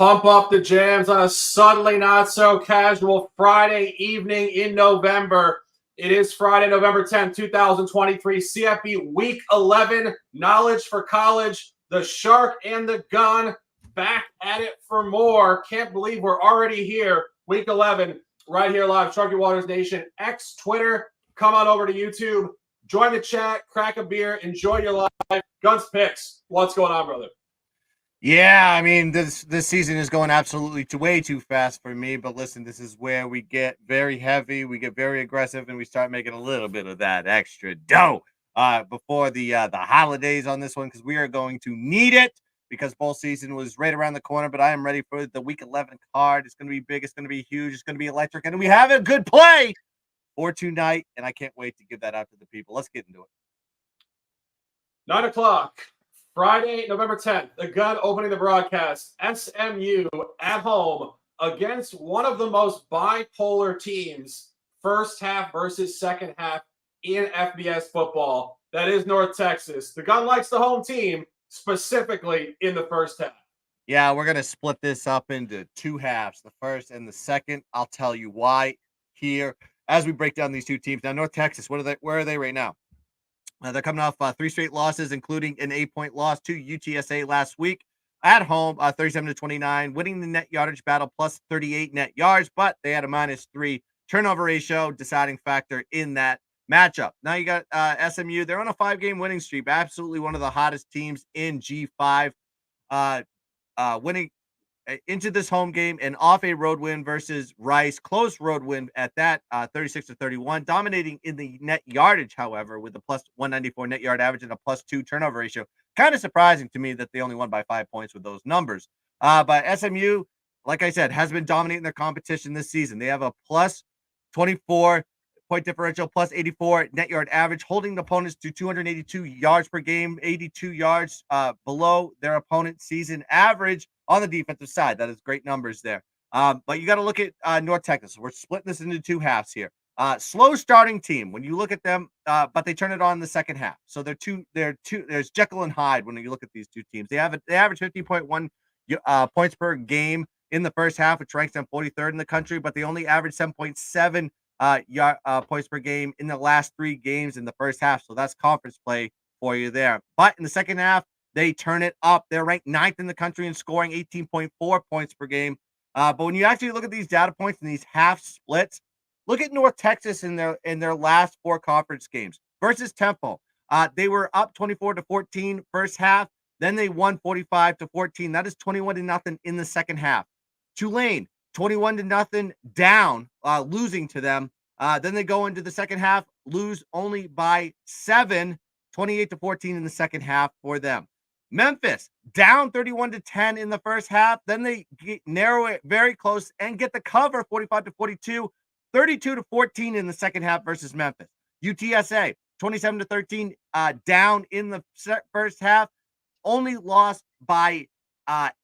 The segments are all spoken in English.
Pump up the jams on a suddenly not so casual Friday evening in November. It is Friday, November 10th, 2023, CFB Week 11, Knowledge for College, the Shark and the Gun, back at it for more. Can't believe we're already here, Week 11, right here live, Sharky Waters Nation, X, Twitter. Come on over to YouTube, join the chat, crack a beer, enjoy your life. Guns Picks, what's going on, brother? Yeah, I mean, this season is going absolutely way too fast for me. But listen, this is where we get very heavy, we get very aggressive, and we start making a little bit of that extra dough before the holidays on this one, because we are going to need it because bowl season was right around the corner. But I am ready for the Week 11 card. It's going to be big. It's going to be huge. It's going to be electric, and we have a good play for tonight, and I can't wait to give that out to the people. Let's get into it. 9 o'clock. Friday, November 10th, the Gun opening the broadcast. SMU at home against one of the most bipolar teams, first half versus second half in FBS football. That is North Texas. The Gun likes the home team, specifically in the first half. Yeah, we're going to split this up into two halves, the first and the second. I'll tell you why here as we break down these two teams. Now, North Texas, where are they right now? They're coming off 3 straight losses, including an 8-point loss to UTSA last week at home, 37-29, winning the net yardage battle plus 38 net yards, but they had a -3 turnover ratio, deciding factor in that matchup. Now you got SMU. They're on a 5-game winning streak, absolutely one of the hottest teams in G5, winning into this home game and off a road win versus Rice. Close road win at that, 36-31, dominating in the net yardage, however, with a plus 194 net yard average and a +2 turnover ratio. Kind of surprising to me that they only won by 5 points with those numbers. But SMU, like I said, has been dominating their competition this season. They have a plus 24 point differential, plus 84 net yard average, holding the opponents to 282 yards per game, 82 yards below their opponent's season average on the defensive side. That is great numbers there. But you got to look at North Texas. We're splitting this into two halves here. Slow starting team when you look at them, but they turn it on in the second half. So there's Jekyll and Hyde when you look at these two teams. They average 50.1 points per game in the first half, which ranks them 43rd in the country, but they only average 7.7 points per game in the last 3 games in the first half. So that's conference play for you there. But in the second half, they turn it up. They're ranked 9th in the country in scoring, 18.4 points per game. But when you actually look at these data points and these half splits, look at North Texas in their last 4 conference games versus Temple. They were up 24-14 first half. Then they won 45-14. That is 21-0 in the second half. Tulane, 21-0 down, losing to them. Then they go into the second half, lose only by 7, 28-14 in the second half for them. Memphis, down 31-10 in the first half. Then they narrow it very close and get the cover, 45-42, 32-14 in the second half versus Memphis. UTSA, 27-13, down in the first half, only lost by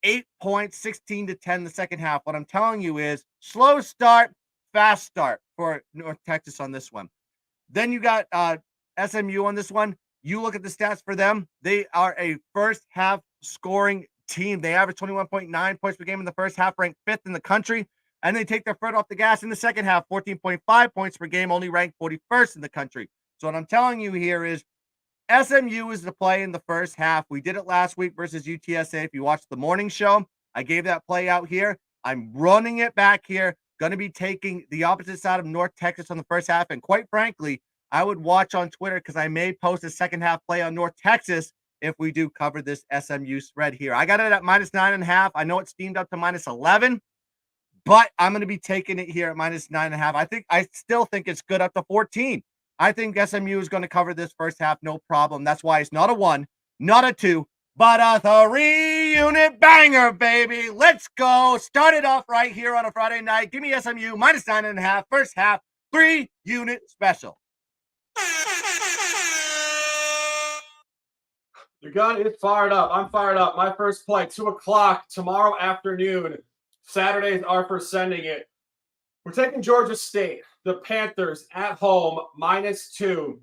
8 points, 16-10 the second half. What I'm telling you is slow start, fast start for North Texas on this one. Then you got SMU on this one. You look at the stats for them. They are a first half scoring team. They average 21.9 points per game in the first half, ranked 5th in the country. And they take their foot off the gas in the second half, 14.5 points per game, only ranked 41st in the country. So what I'm telling you here is SMU is the play in the first half. We did it last week versus UTSA. If you watched the morning show, I gave that play out here. I'm running it back here. Going to be taking the opposite side of North Texas on the first half. And quite frankly, I would watch on Twitter because I may post a second half play on North Texas if we do cover this SMU spread here. I got it at -9.5. I know it's steamed up to -11, but I'm going to be taking it here at -9.5. I still think it's good up to 14. I think SMU is going to cover this first half, no problem. That's why it's not a 1, not a 2, but a 3-unit banger, baby. Let's go. Start it off right here on a Friday night. Give me SMU -9.5, first half, 3-unit special. The Gun is fired up. I'm fired up. My first play, 2 o'clock tomorrow afternoon. Saturdays are for sending it. We're taking Georgia State, the Panthers at home, -2.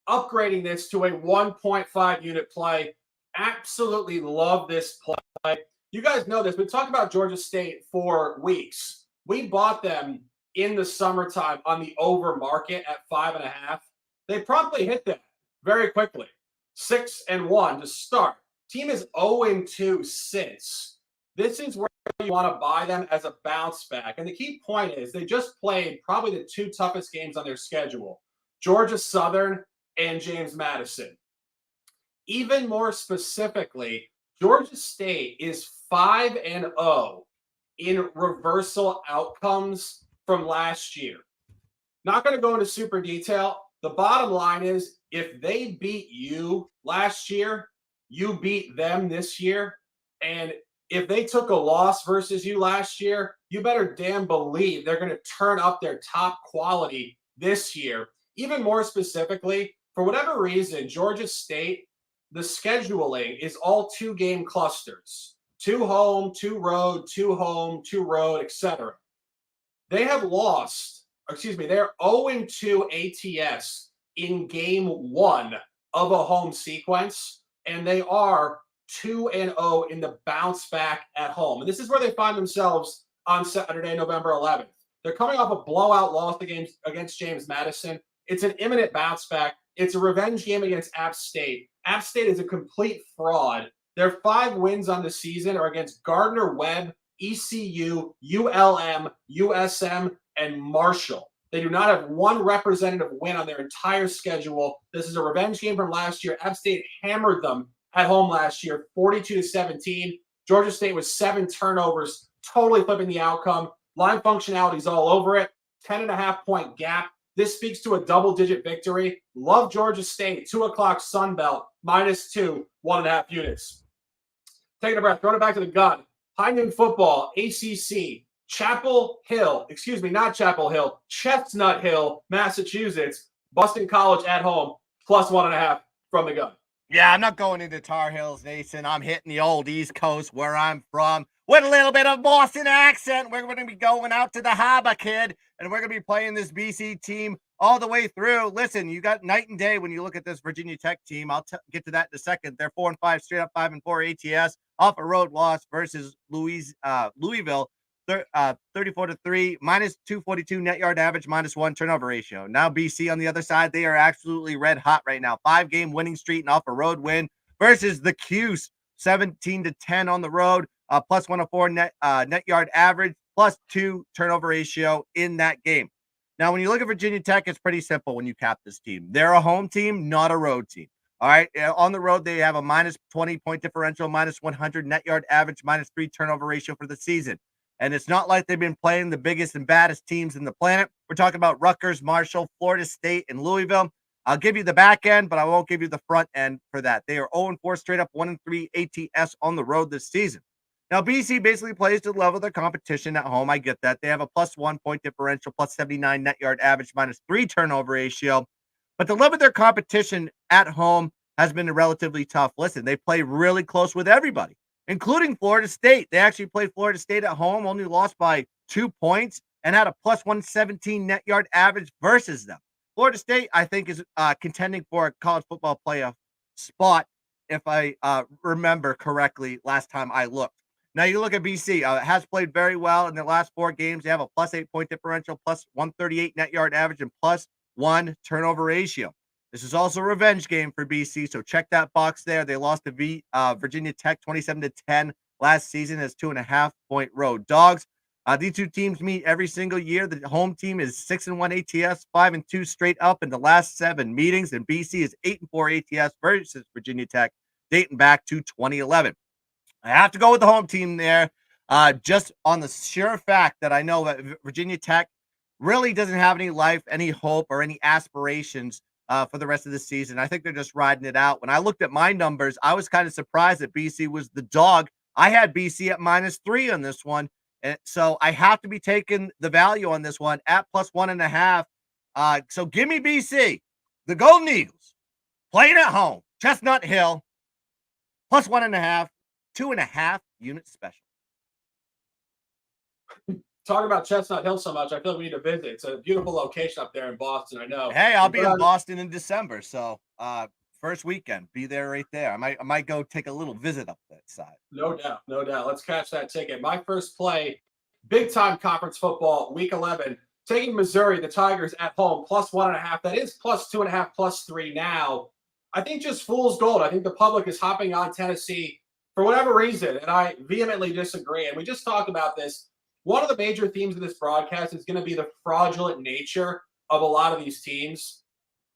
Upgrading this to a 1.5 unit play. Absolutely love this play. You guys know this. We've talked about Georgia State for weeks. We bought them in the summertime on the over market at 5.5. They promptly hit that very quickly. 6-1 to start. Team is 0-2 since. This is where you want to buy them as a bounce back. And the key point is they just played probably the two toughest games on their schedule, Georgia Southern and James Madison. Even more specifically, Georgia State is 5-0 in reversal outcomes from last year. Not going to go into super detail. The bottom line is if they beat you last year, you beat them this year. And if they took a loss versus you last year, you better damn believe they're going to turn up their top quality this year. Even more specifically, for whatever reason, Georgia State, the scheduling is all 2-game clusters. 2 home, 2 road, 2 home, 2 road, etc. They have lost, they're 0-2 ATS in game 1 of a home sequence, and they are 2-0 in the bounce back at home. And this is where they find themselves on Saturday, November 11th. They're coming off a blowout loss against James Madison. It's an imminent bounce back. It's a revenge game against App State. App State is a complete fraud. Their 5 wins on the season are against Gardner-Webb, ECU, ULM, USM, and Marshall. They do not have one representative win on their entire schedule. This is a revenge game from last year. App State hammered them at home last year, 42-17. Georgia State with 7 turnovers, totally flipping the outcome. Line functionality is all over it. 10.5-point gap. This speaks to a double-digit victory. Love Georgia State. 2 o'clock Sunbelt, -2, 1.5 units. Taking a breath, throwing it back to the gun. High noon football, ACC, Chestnut Hill, Massachusetts. Boston College at home, +1.5 from the gun. Yeah, I'm not going into Tar Heels, Nathan. I'm hitting the old East Coast where I'm from with a little bit of Boston accent. We're going to be going out to the harbor, kid, and we're going to be playing this BC team all the way through. Listen, you got night and day when you look at this Virginia Tech team. I'll get to that in a second. They're 4-5, straight up 5-4 ATS, off a road loss versus Louisville. 34-3, -242 net yard average, -1 turnover ratio. Now BC on the other side, they are absolutely red hot right now. 5-game winning streak and off a road win versus the Cuse, 17-10 on the road, +104 net yard average, +2 turnover ratio in that game. Now, when you look at Virginia Tech, it's pretty simple when you cap this team. They're a home team, not a road team. All right. On the road, they have a -20 point differential, -100 net yard average, -3 turnover ratio for the season. And it's not like they've been playing the biggest and baddest teams in the planet. We're talking about Rutgers, Marshall, Florida State, and Louisville. I'll give you the back end, but I won't give you the front end for that. They are 0-4 straight up, 1-3 ATS on the road this season. Now, BC basically plays to the level of their competition at home. I get that. They have a +1 point differential, +79 net yard average, -3 turnover ratio. But the level of their competition at home has been relatively tough. Listen, they play really close with everybody, including Florida State. They actually played Florida State at home, only lost by 2 points, and had a +117 net yard average versus them. Florida State, I think, is contending for a college football playoff spot, if I remember correctly last time I looked. Now, you look at BC, has played very well in their last 4 games. They have a +8 point differential, +138 net yard average, and +1 turnover ratio. This is also a revenge game for BC, so check that box there. They lost to Virginia Tech 27-10 last season as 2.5-point road dogs. These two teams meet every single year. The home team is 6-1 ATS, 5-2 straight up in the last 7 meetings, and BC is 8-4 ATS versus Virginia Tech, dating back to 2011. I have to go with the home team there, just on the sheer fact that I know that Virginia Tech really doesn't have any life, any hope, or any aspirations for the rest of the season. I think they're just riding it out. When I looked at my numbers, I was kind of surprised that BC was the dog. I had BC at -3 on this one. And so I have to be taking the value on this one at +1.5. So give me BC, the Golden Eagles, playing at home, Chestnut Hill, +1.5, 2.5 unit special. Talking about Chestnut Hill so much, I feel like we need to visit. It's a beautiful location up there in Boston, I know. Hey, I'll be in Boston in December, so first weekend. Be there right there. I might go take a little visit up that side. No doubt, no doubt. Let's catch that ticket. My first play, big time conference football, week 11, taking Missouri, the Tigers at home, plus 1.5. That is plus 2.5, plus 3 now. I think just fool's gold. I think the public is hopping on Tennessee for whatever reason, and I vehemently disagree. And we just talked about this. One of the major themes of this broadcast is going to be the fraudulent nature of a lot of these teams.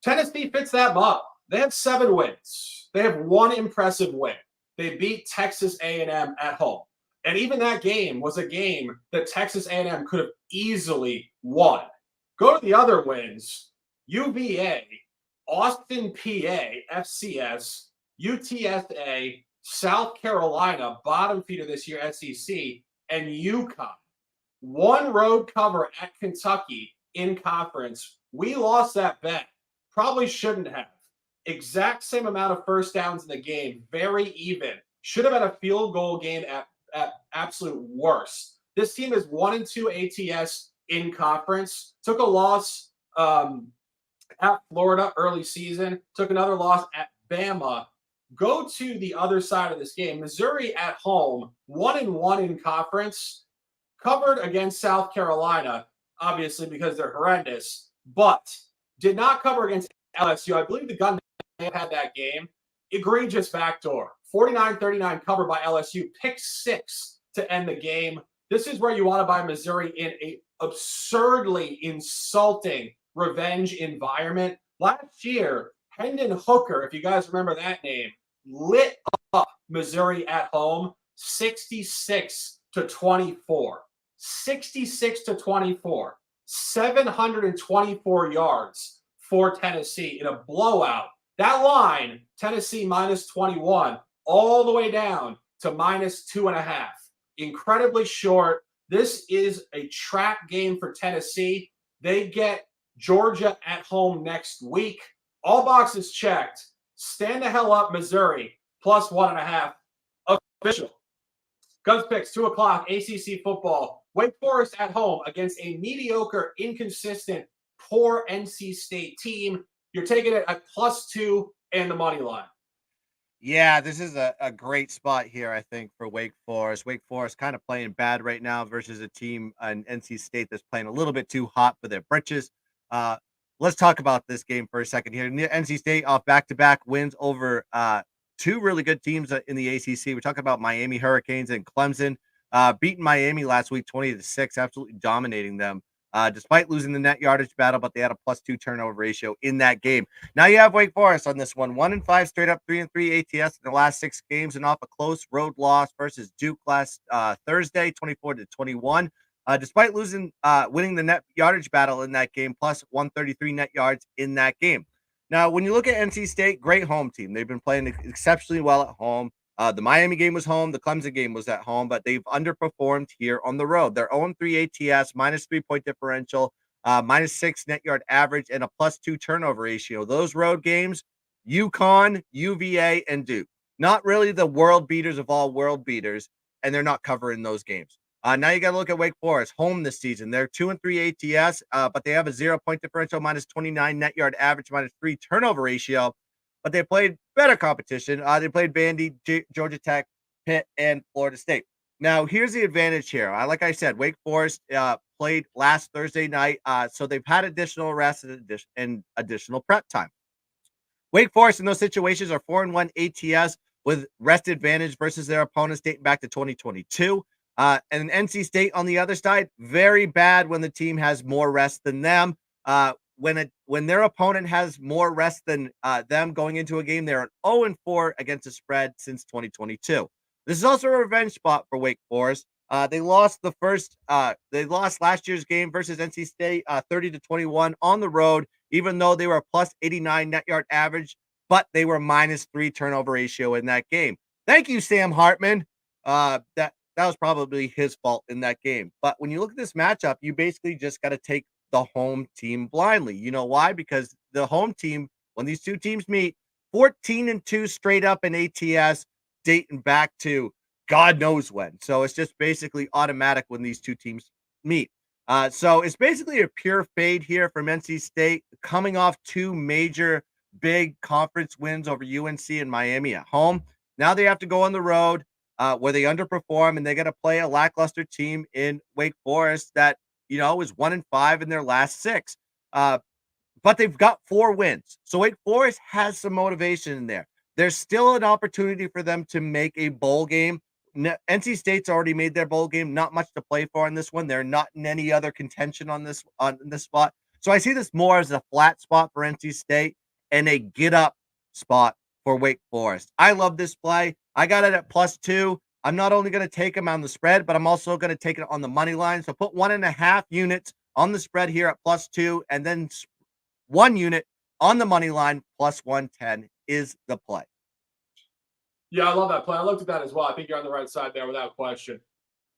Tennessee fits that model. They have 7 wins. They have 1 impressive win. They beat Texas A&M at home. And even that game was a game that Texas A&M could have easily won. Go to the other wins. UVA, Austin, PA, FCS, UTSA, South Carolina, bottom feeder this year, SEC, and UConn. 1 road cover at Kentucky in conference. We lost that bet. Probably shouldn't have. Exact same amount of first downs in the game. Very even. Should have had a field goal game at absolute worst. This team is 1-2 ATS in conference. Took a loss at Florida early season. Took another loss at Bama. Go to the other side of this game. Missouri at home, 1-1 in conference. Covered against South Carolina, obviously because they're horrendous, but did not cover against LSU. I believe the gun had that game. Egregious backdoor. 49-39 cover by LSU. Pick 6 to end the game. This is where you want to buy Missouri in a absurdly insulting revenge environment. Last year, Hendon Hooker, if you guys remember that name, lit up Missouri at home 66-24. 66-24. 724 yards for Tennessee in a blowout. That line, Tennessee minus 21, all the way down to minus 2.5. Incredibly short. This is a trap game for Tennessee. They get Georgia at home next week. All boxes checked. Stand the hell up, Missouri, plus 1.5. Official. Guns picks, 2 o'clock, ACC football. Wake Forest at home against a mediocre, inconsistent, poor NC State team. You're taking it at +2 and the money line. Yeah, this is a great spot here, I think, for Wake Forest. Wake Forest kind of playing bad right now versus a team in NC State that's playing a little bit too hot for their britches. Let's talk about this game for a second here. NC State off back-to-back wins over 2 really good teams in the ACC. We're talking about Miami Hurricanes and Clemson. Beating Miami last week 20-6, absolutely dominating them. Despite losing the net yardage battle, but they had a +2 turnover ratio in that game. Now you have Wake Forest on this one, 1-5 straight up, 3-3 ATS in the last 6 games, and off a close road loss versus Duke last Thursday, 24-21. Despite winning the net yardage battle in that game, plus 133 net yards in that game. Now, when you look at NC State, great home team. They've been playing exceptionally well at home. The Miami game was home. The Clemson game was at home, but they've underperformed here on the road. They're 0-3 ATS, minus 3-point differential, minus 6 net yard average, and a +2 turnover ratio. Those road games, UConn, UVA, and Duke. Not really the world beaters of all world beaters, and they're not covering those games. Now you got to look at Wake Forest, home this season. They're 2-3 ATS, but they have a 0-point differential, minus 29 net yard average, minus 3 turnover ratio. But they played better competition. They played Vandy, Georgia Tech, Pitt, and Florida State. Now, here's the advantage here. Like I said, Wake Forest played last Thursday night, so they've had additional rest and additional prep time. Wake Forest in those situations are 4-1 ATS with rest advantage versus their opponents dating back to 2022. And NC State on the other side, very bad when the team has more rest than them. When their opponent has more rest than them going into a game, they're an 0-4 against the spread since 2022. This is also a revenge spot for Wake Forest. They lost last year's game versus NC State 30-21 on the road, even though they were a +89 net yard average, but they were minus 3 turnover ratio in that game. Thank you, Sam Hartman. That was probably his fault in that game. But when you look at this matchup, you basically just got to take the home team blindly. You know why? Because the home team, when these two teams meet, 14-2 straight up in ATS, dating back to God knows when. So it's just basically automatic when these two teams meet. So it's basically a pure fade here from NC State, coming off 2 major big conference wins over UNC and Miami at home. Now they have to go on the road where they underperform, and they got to play a lackluster team in Wake Forest that, is 1-5 in their last 6. But they've got 4 wins. So Wake Forest has some motivation in there. There's still an opportunity for them to make a bowl game. NC State's already made their bowl game. Not much to play for in this one. They're not in any other contention on this spot. So I see this more as a flat spot for NC State and a get up spot for Wake Forest. I love this play. I got it at +2. I'm not only going to take them on the spread, but I'm also going to take it on the money line. So put 1.5 units on the spread here at +2, and then 1 unit on the money line +110 is the play. Yeah, I love that play. I looked at that as well. I think you're on the right side there without question.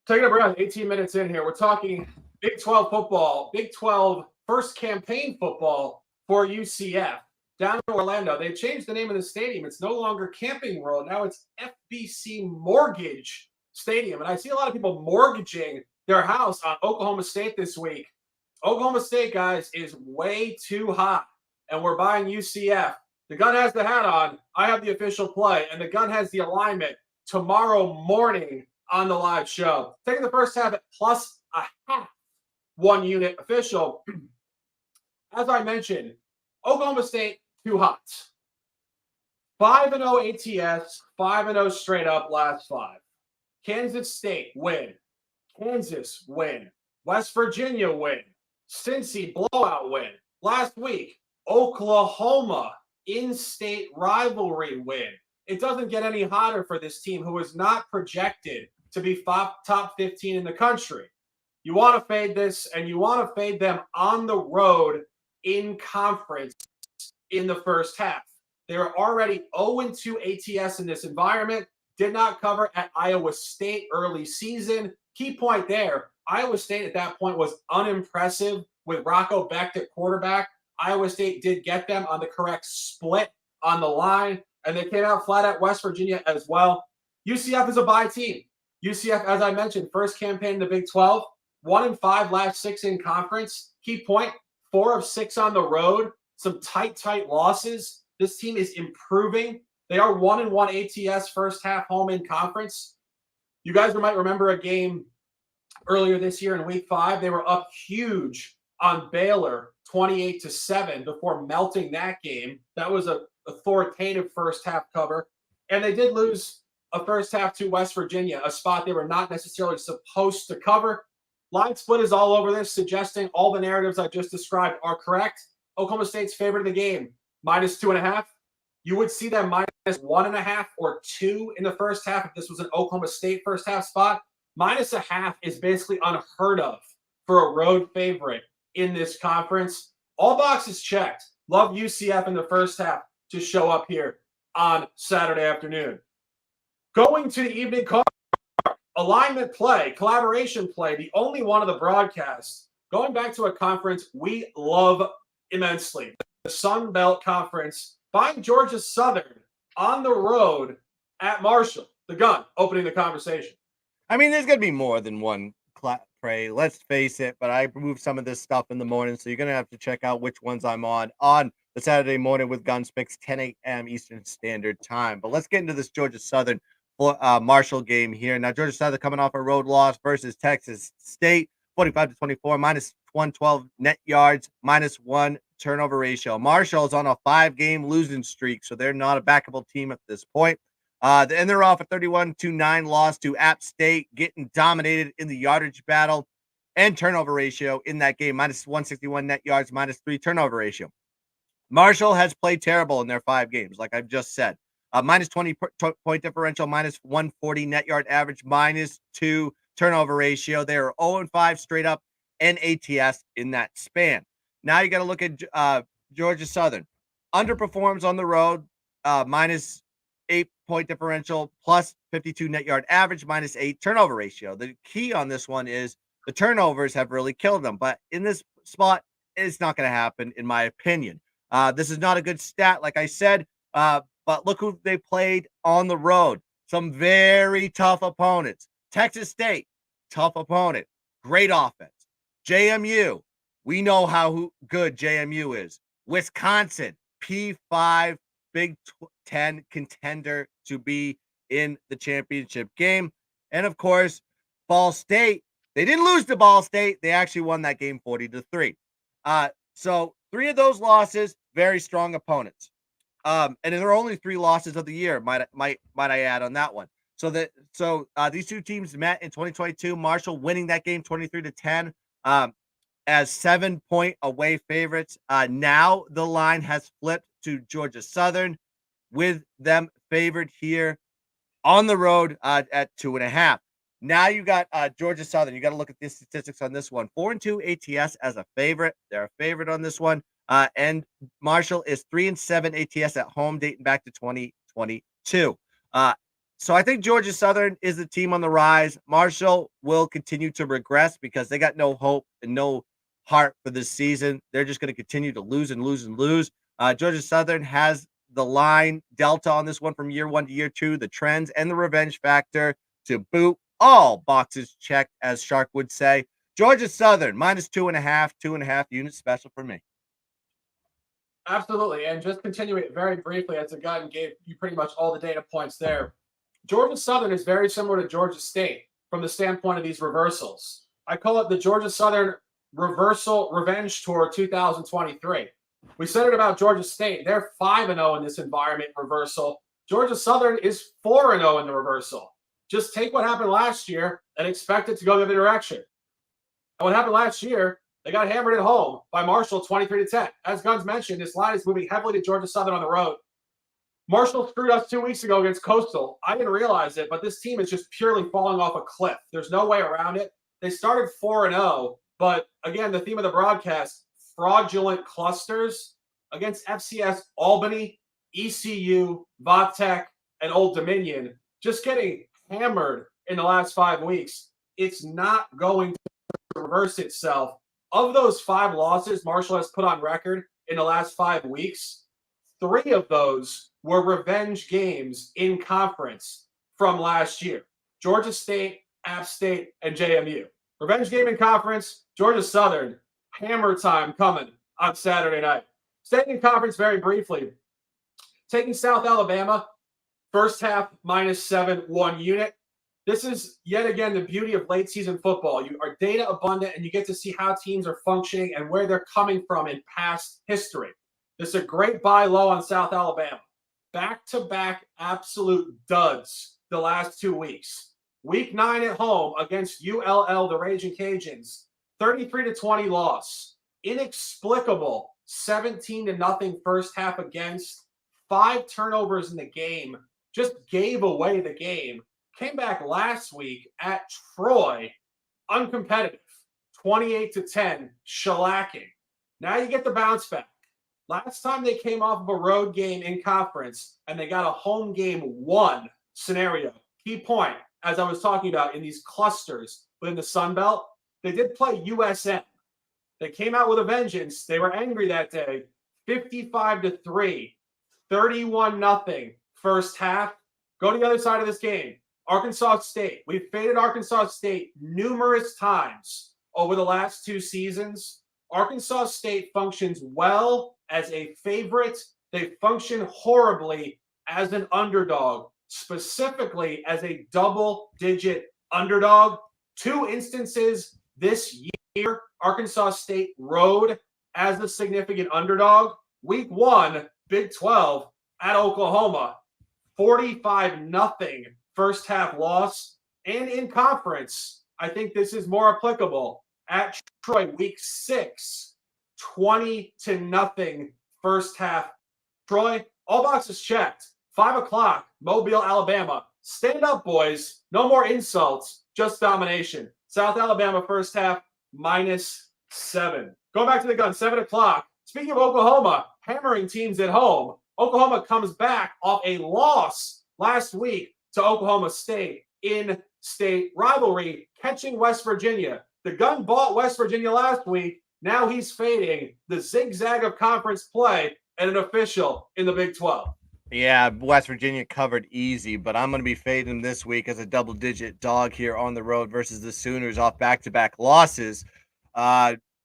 Taking a breath, 18 minutes in here. We're talking Big 12 football, Big 12 first campaign football for UCF down in Orlando. They've changed the name of the stadium. It's no longer Camping World. Now it's FBC Mortgage Stadium. And I see a lot of people mortgaging their house on Oklahoma State this week. Oklahoma State, guys, is way too hot, and we're buying UCF. The gun has the hat on. I have the official play, and the gun has the alignment tomorrow morning on the live show. Taking the first half at +0.5, 1 unit official. As I mentioned, Oklahoma State, too hot. 5-0 ATS, 5-0 straight up last 5. Kansas State, win. Kansas, win. West Virginia, win. Cincy, blowout win. Last week, Oklahoma, in-state rivalry win. It doesn't get any hotter for this team who is not projected to be top 15 in the country. You want to fade this, and you want to fade them on the road in conference in the first half. They are already 0-2 ATS in this environment. Did not cover at Iowa State early season. Key point there, Iowa State at that point was unimpressive with Rocco Becht at quarterback. Iowa State did get them on the correct split on the line, and they came out flat at West Virginia as well. UCF is a bye team. UCF, as I mentioned, first campaign in the Big 12, 1-5 last 6 in conference. Key point, 4 of 6 on the road, some tight losses. This team is improving. They are 1-1 ATS first half home in conference. You guys might remember a game earlier this year in week 5. They were up huge on Baylor, 28-7 before melting that game. That was an authoritative first half cover. And they did lose a first half to West Virginia, a spot they were not necessarily supposed to cover. Line split is all over this, suggesting all the narratives I just described are correct. Oklahoma State's favorite of the game, -2.5. You would see them -1.5 or 2 in the first half if this was an Oklahoma State first half spot. -0.5 is basically unheard of for a road favorite in this conference. All boxes checked. Love UCF in the first half to show up here on Saturday afternoon. Going to the evening card, alignment play, collaboration play, the only one of the broadcasts. Going back to a conference we love immensely, the Sun Belt Conference, buying Georgia Southern on the road at Marshall. The gun opening the conversation. I mean, there's going to be more than one play. Let's face it, but I moved some of this stuff in the morning, so you're going to have to check out which ones I'm on the Saturday morning with Gunspicks, 10 a.m. Eastern Standard Time. But let's get into this Georgia Southern Marshall game here. Now, Georgia Southern coming off a road loss versus Texas State, 45-24, -112 net yards, -1 turnover ratio. Marshall is on a 5-game losing streak, so they're not a backable team at this point. And they're off a 31-9 loss to App State, getting dominated in the yardage battle and turnover ratio in that game, -161 net yards, -3 turnover ratio. Marshall has played terrible in their 5 games, like I've just said. -20 point differential, -140 net yard average, -2 turnover ratio. They are 0-5 straight up and ATS in that span. Now you got to look at Georgia Southern. Underperforms on the road, -8 point differential, +52 net yard average, -8 turnover ratio. The key on this one is the turnovers have really killed them. But in this spot, it's not going to happen, in my opinion. This is not a good stat, like I said. But look who they played on the road. Some very tough opponents. Texas State, tough opponent. Great offense. JMU, we know how good JMU is. Wisconsin, P5 Big Ten contender to be in the championship game. And of course, Ball State, they didn't lose to Ball State. They actually won that game 40-3. So 3 of those losses, very strong opponents. And there are only 3 losses of the year, might I add on that one. So these two teams met in 2022. Marshall winning that game 23-10 as 7-point away favorites. Now the line has flipped to Georgia Southern, with them favored here on the road at 2.5. Now you got Georgia Southern. You got to look at the statistics on this one. 4-2 ATS as a favorite. They're a favorite on this one. And Marshall is 3-7 ATS at home, dating back to 2022. So I think Georgia Southern is the team on the rise. Marshall will continue to regress because they got no hope and no heart for this season. They're just going to continue to lose and lose and lose. Georgia Southern has the line delta on this one from year 1 to year 2, the trends and the revenge factor to boot. All boxes checked, as Shark would say. Georgia Southern minus 2.5 units special for me. Absolutely. And just continuing it very briefly, as the guy gave you pretty much all the data points there. Georgia Southern is very similar to Georgia State from the standpoint of these reversals. I call it the Georgia Southern Reversal Revenge Tour 2023. We said it about Georgia State. They're 5-0 in this environment reversal. Georgia Southern is 4-0 in the reversal. Just take what happened last year and expect it to go the other direction. And what happened last year, they got hammered at home by Marshall 23-10. As Guns mentioned, this line is moving heavily to Georgia Southern on the road. Marshall screwed us 2 weeks ago against Coastal. I didn't realize it, but this team is just purely falling off a cliff. There's no way around it. They started 4-0, but again, the theme of the broadcast, fraudulent clusters against FCS Albany, ECU, Vatech, and Old Dominion, just getting hammered in the last 5 weeks. It's not going to reverse itself. Of those 5 losses Marshall has put on record in the last 5 weeks, 3 of those were revenge games in conference from last year. Georgia State, App State, and JMU. Revenge game in conference, Georgia Southern, hammer time coming on Saturday night. Staying in conference very briefly. Taking South Alabama, first half -7, 1 unit. This is yet again the beauty of late season football. You are data abundant and you get to see how teams are functioning and where they're coming from in past history. This is a great buy low on South Alabama. Back-to-back absolute duds the last 2 weeks. Week 9 at home against ULL, the Raging Cajuns, 33-20 loss. Inexplicable 17-0 first half against. 5 turnovers in the game. Just gave away the game. Came back last week at Troy, uncompetitive, 28-10, shellacking. Now you get the bounce back. Last time they came off of a road game in conference and they got a home game 1 scenario. Key point, as I was talking about in these clusters within the Sun Belt, they did play USM. They came out with a vengeance. They were angry that day. 55-3, 31-0 first half. Go to the other side of this game. Arkansas State. We've faded Arkansas State numerous times over the last 2 seasons. Arkansas State functions well as a favorite. They function horribly as an underdog, specifically as a double-digit underdog. 2 instances this year, Arkansas State rode as a significant underdog. Week 1, Big 12 at Oklahoma, 45-0 first half loss. And in conference, I think this is more applicable. At Troy, week 6, 20-0 first half. Troy, all boxes checked. 5 o'clock, Mobile, Alabama. Stand up, boys. No more insults, just domination. South Alabama first half, -7. Going back to the gun, 7 o'clock. Speaking of Oklahoma, hammering teams at home. Oklahoma comes back off a loss last week to Oklahoma State in state rivalry, catching West Virginia. The gun bought West Virginia last week. Now he's fading the zigzag of conference play and an official in the Big 12. Yeah, West Virginia covered easy, but I'm going to be fading them this week as a double-digit dog here on the road versus the Sooners off back-to-back losses.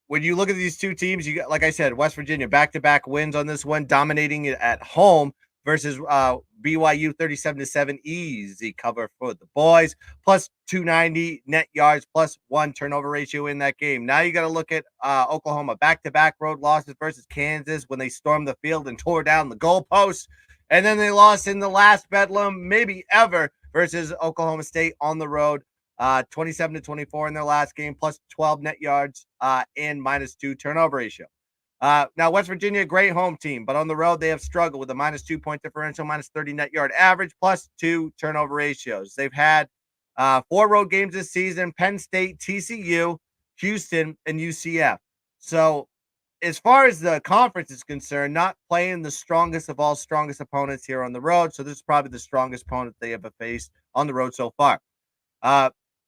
when you look at these two teams, you got, like I said, West Virginia back-to-back wins on this one, dominating it at home versus BYU 37-7, easy cover for the boys, plus 290 net yards, plus 1 turnover ratio in that game. Now you got to look at Oklahoma back-to-back road losses versus Kansas when they stormed the field and tore down the goalposts, and then they lost in the last bedlam maybe ever versus Oklahoma State on the road. 27-24 in their last game, plus 12 net yards and minus 2 turnover ratio. Now, West Virginia, great home team, but on the road, they have struggled with a minus 2 point differential, minus 30 net yard average, plus 2 turnover ratios. They've had 4 road games this season: Penn State, TCU, Houston, and UCF. So, as far as the conference is concerned, not playing the strongest of all strongest opponents here on the road. So, this is probably the strongest opponent they ever faced on the road so far.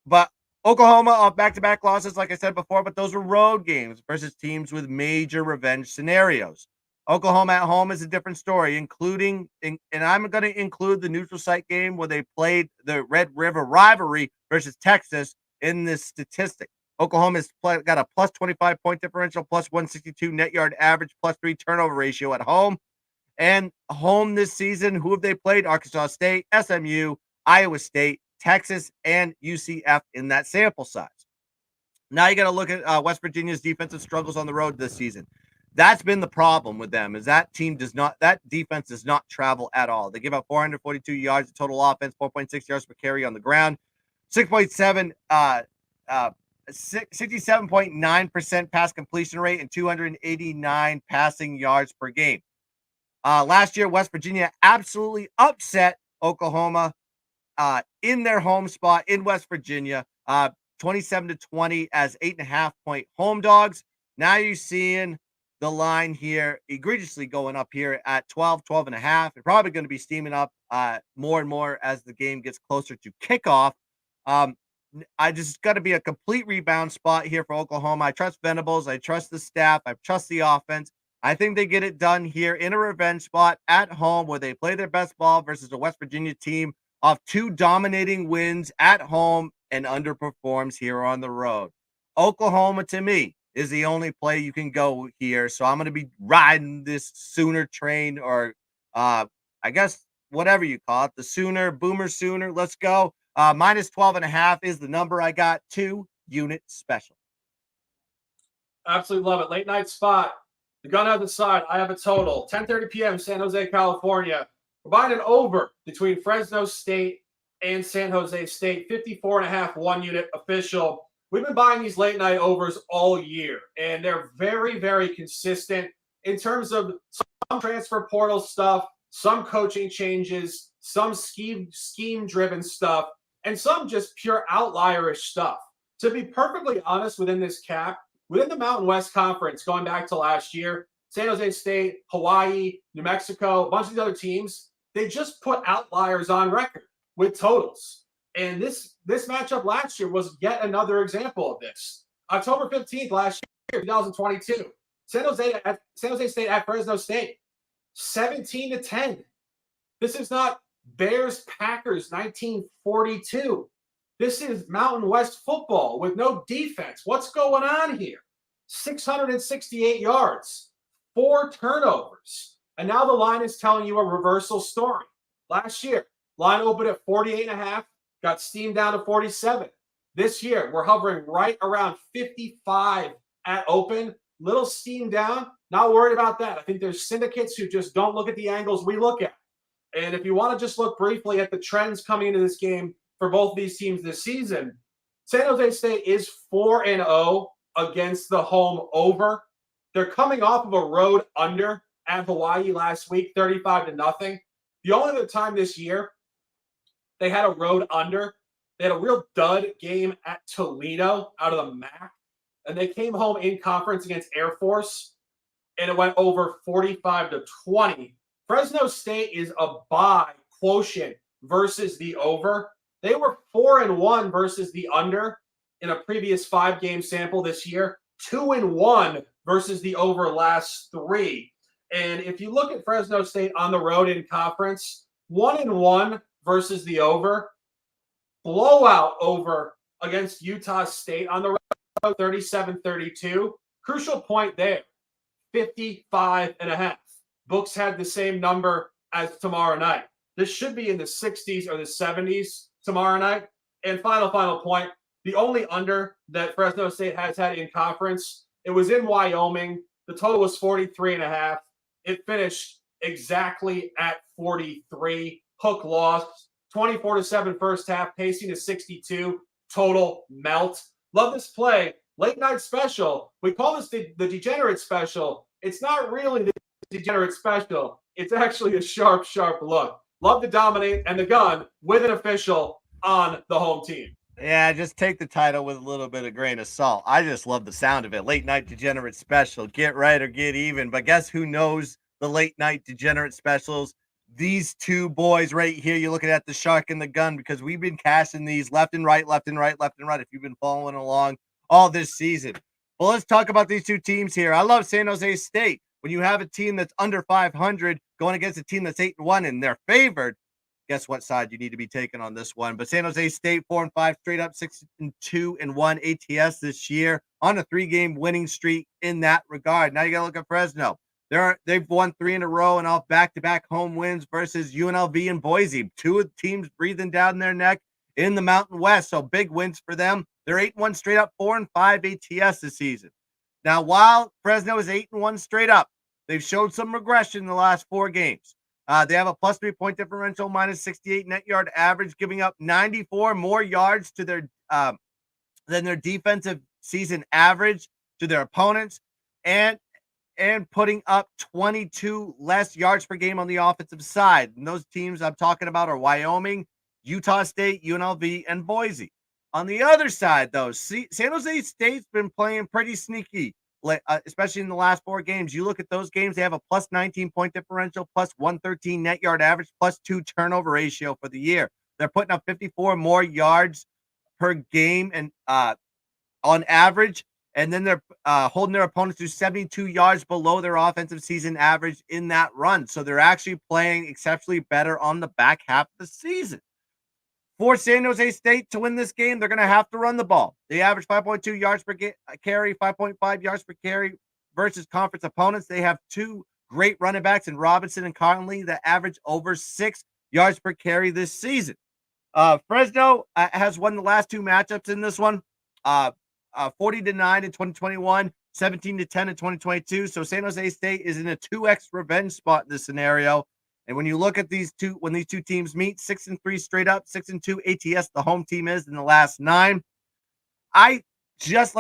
But Oklahoma off back-to-back losses, like I said before, but those were road games versus teams with major revenge scenarios. Oklahoma at home is a different story, and I'm going to include the neutral site game where they played the Red River rivalry versus Texas in this statistic. Oklahoma has got a plus 25 point differential, plus 162 net yard average, plus 3 turnover ratio at home. And home this season, who have they played? Arkansas State, SMU, Iowa State, Texas, and UCF in that sample size. Now you got to look at West Virginia's defensive struggles on the road this season. That's been the problem with them, is that defense does not travel at all. They give up 442 yards of total offense, 4.6 yards per carry on the ground, 67.9% pass completion rate, and 289 passing yards per game. Last year, West Virginia absolutely upset Oklahoma in their home spot in West Virginia, 27-20 as 8.5 point home dogs. Now you're seeing the line here egregiously going up here at 12.5. They're probably going to be steaming up more and more as the game gets closer to kickoff. I just got to be a complete rebound spot here for Oklahoma. I trust Venables. I trust the staff. I trust the offense. I think they get it done here in a revenge spot at home where they play their best ball versus a West Virginia team off 2 dominating wins at home and underperforms here on the road. Oklahoma, to me, is the only play you can go here. So I'm going to be riding this Sooner train, or I guess whatever you call it, the Sooner, Boomer Sooner. Let's go. Minus 12.5 is the number I got. 2-unit special. Absolutely love it. Late night spot. The gun on the side. I have a total. 10:30 p.m. San Jose, California. Provide an over between Fresno State and San Jose State. 54.5 1-unit official. We've been buying these late night overs all year, and they're very, very consistent in terms of some transfer portal stuff, some coaching changes, some scheme-driven stuff, and some just pure outlierish stuff. To be perfectly honest, within this cap, within the Mountain West Conference, going back to last year, San Jose State, Hawaii, New Mexico, a bunch of these other teams, they just put outliers on record with totals. And this matchup last year was yet another example of this. October 15th last year, 2022, San Jose State at Fresno State, 17-10. This is not Bears Packers 1942. This is Mountain West football with no defense. What's going on here? 668 yards, 4 turnovers. And now the line is telling you a reversal story. Last year, line opened at 48.5, got steamed down to 47. This year, we're hovering right around 55 at open. Little steam down. Not worried about that. I think there's syndicates who just don't look at the angles we look at. And if you want to just look briefly at the trends coming into this game for both these teams this season, San Jose State is 4-0 against the home over. They're coming off of a road under at Hawaii last week, 35-0. The only other time this year they had a road under, they had a real dud game at Toledo out of the MAC, and they came home in conference against Air Force, and it went over 45-20. Fresno State is a buy quotient versus the over. They were 4-1 versus the under in a previous 5-game sample this year, 2-1 versus the over last 3. And if you look at Fresno State on the road in conference, 1-1 versus the over, blowout over against Utah State on the road, 37-32. Crucial point there, 55.5. Books had the same number as tomorrow night. This should be in the 60s or the 70s tomorrow night. And final point, the only under that Fresno State has had in conference, it was in Wyoming. The total was 43.5. It finished exactly at 43. Hook lost 24-7 first half, pacing to 62. Total melt. Love this play. Late night special. We call this the degenerate special. It's not really the degenerate special. It's actually a sharp look. Love to dominate and the gun with an official on the home team. Yeah, just take the title with a little bit of grain of salt. I just love the sound of it. Late night degenerate special. Get right or get even. But guess who knows the late night degenerate specials? These two boys right here. You're looking at the shark and the gun because we've been cashing these left and right. If you've been following along all this season. Well, let's talk about these two teams here. I love San Jose State. When you have a team that's under 500 going against a team that's 8-1 and they're favored, guess what side you need to be taking on this one? But San Jose State 4-5 straight up, 6-2-1 ATS this year on a 3-game winning streak in that regard. Now you got to look at Fresno. They've won 3 in a row and all back-to-back home wins versus UNLV and Boise. 2 of the teams breathing down their neck in the Mountain West. So big wins for them. They're 8-1 straight up, 4-5 ATS this season. Now, while Fresno is 8-1 straight up, they've showed some regression in the last 4 games. They have a plus 3-point differential, minus 68 net yard average, giving up 94 more yards to their than their defensive season average to their opponents, and putting up 22 less yards per game on the offensive side. And those teams I'm talking about are Wyoming, Utah State, UNLV, and Boise. On the other side, though, San Jose State's been playing pretty sneaky, especially in the last 4 games. You look at those games, they have a plus 19-point differential, plus 113 net yard average, plus 2 turnover ratio for the year. They're putting up 54 more yards per game and on average, and then they're holding their opponents to 72 yards below their offensive season average in that run. So they're actually playing exceptionally better on the back half of the season. For San Jose State to win this game, they're going to have to run the ball. They average 5.2 yards per carry, 5.5 yards per carry versus conference opponents. They have 2 great running backs in Robinson and Conley that average over 6 yards per carry this season. Fresno has won the last 2 matchups in this one, 40-9 in 2021, 17-10 in 2022. So San Jose State is in a 2x revenge spot in this scenario. And when you look at these two, when these two teams meet, 6-3 straight up, 6-2 ATS, the home team is in the last 9. Like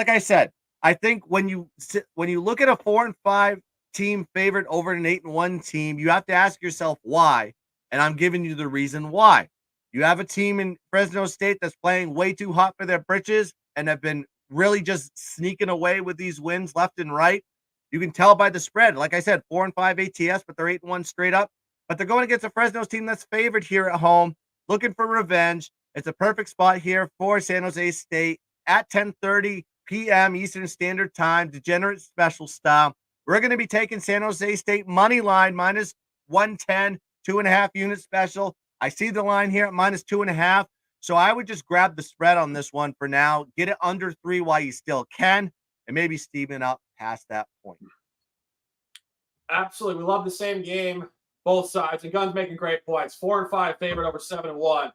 I said, I think when you look at a 4-5 team favored over an 8-1 team, you have to ask yourself why. And I'm giving you the reason why. You have a team in Fresno State that's playing way too hot for their britches and have been really just sneaking away with these wins left and right. You can tell by the spread. Like I said, 4-5 ATS, but they're 8-1 straight up. But they're going against a Fresno team that's favored here at home, looking for revenge. It's a perfect spot here for San Jose State at 10:30 p.m. Eastern Standard Time, degenerate special style. We're going to be taking San Jose State money line minus 110, 2.5 unit special. I see the line here at minus 2.5. So I would just grab the spread on this one for now. Get it under 3 while you still can, and maybe steven up past that point. Absolutely. We love the same game. Both sides, and Guns making great points. 4-5 favorite over 7-1.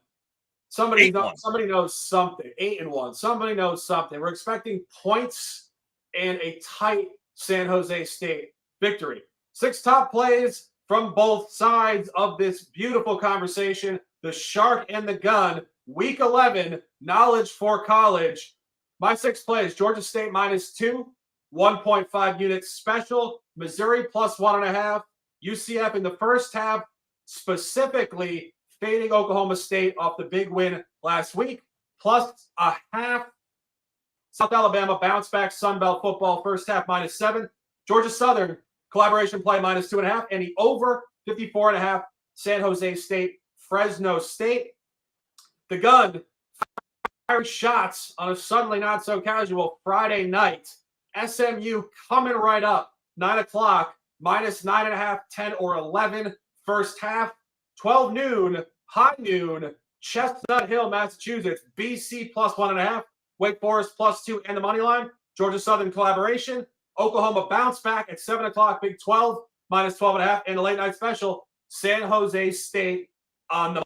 Somebody knows something. 8-1. Somebody knows something. We're expecting points and a tight San Jose State victory. 6 top plays from both sides of this beautiful conversation. The Shark and the Gun, Week 11, knowledge for college. My 6 plays: Georgia State -2, 1.5 units special. Missouri plus 1.5. UCF in the first half, specifically fading Oklahoma State off the big win last week, plus a half. South Alabama bounce back Sun Belt football first half -7. Georgia Southern collaboration play -2.5, and the over 54.5. San Jose State, Fresno State. The Gun firing shots on a suddenly not so casual Friday night. SMU coming right up, 9 o'clock. -9.5, 10 or 11 first half. 12 noon, high noon, Chestnut Hill, Massachusetts. BC plus 1.5, Wake Forest plus 2, and the money line. Georgia Southern collaboration. Oklahoma bounce back at 7 o'clock, Big 12, minus 12.5. And the late night special, San Jose State on the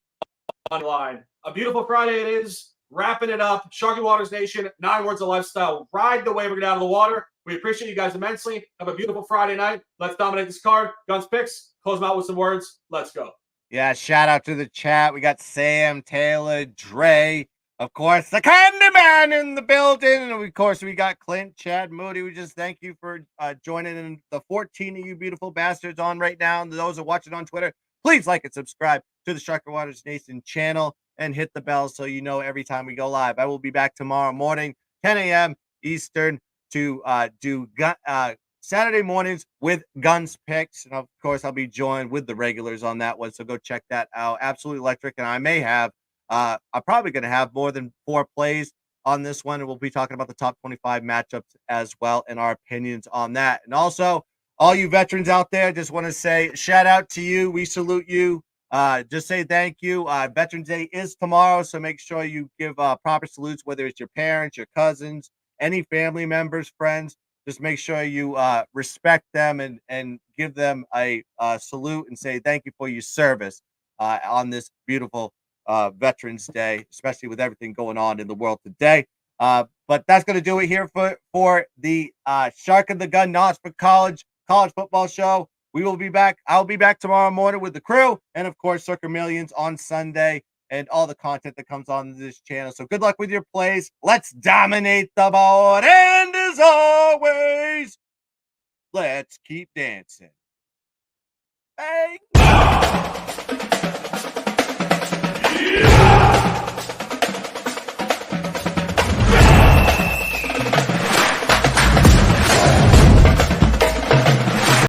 money line. A beautiful Friday it is. Wrapping it up. Sharky Waters Nation, 9 words of lifestyle. Ride the wave, we're getting out of the water. We appreciate you guys immensely. Have a beautiful Friday night. Let's dominate this card. Guns picks. Close them out with some words. Let's go. Yeah, shout out to the chat. We got Sam, Taylor, Dre, of course, the Candyman in the building. And of course, we got Clint, Chad, Moody. We just thank you for joining in. The 14 of you beautiful bastards on right now. And those who are watching on Twitter, please like and subscribe to the Sharky Waters Nation channel and hit the bell so you know every time we go live. I will be back tomorrow morning, 10 a.m. Eastern, to do Saturday mornings with Guns Picks. And of course, I'll be joined with the regulars on that one. So go check that out. Absolutely electric. And I may have, I'm probably going to have more than 4 plays on this one. And we'll be talking about the top 25 matchups as well and our opinions on that. And also, all you veterans out there, just want to say shout out to you. We salute you. Just say thank you. Veterans Day is tomorrow. So make sure you give proper salutes, whether it's your parents, your cousins, any family members, friends. Just make sure you respect them and give them a salute and say thank you for your service on this beautiful Veterans Day, especially with everything going on in the world today. But that's going to do it here for the Shark of the Gun Knots for College Football Show. We will be back. I'll be back tomorrow morning with the crew and, of course, Circa Millions on Sunday and all the content that comes on this channel. So good luck with your plays. Let's dominate the board. And as always, let's keep dancing. Hey!